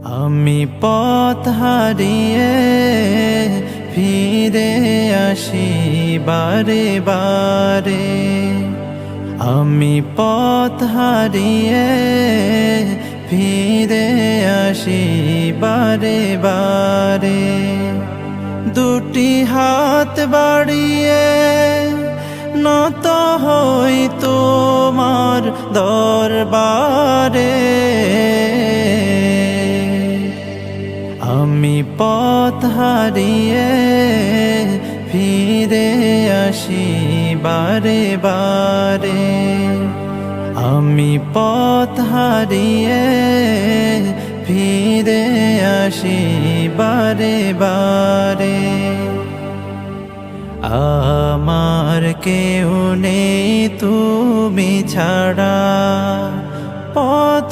আমি পথ হারিয়ে ফিরে আসি বারে বারে। আমি পথ হারিয়ে ফিরে আসি বারে বারে। দুটি হাত বাড়িয়ে নত হই তোমার দরবারে। আমি পথ হারিয়ে ফিরে আসি বারে বারে। আমি পথ হারিয়ে ফিরে আসি বারে বারে। আমার কেউ নেই তুমি ছাড়া, পথ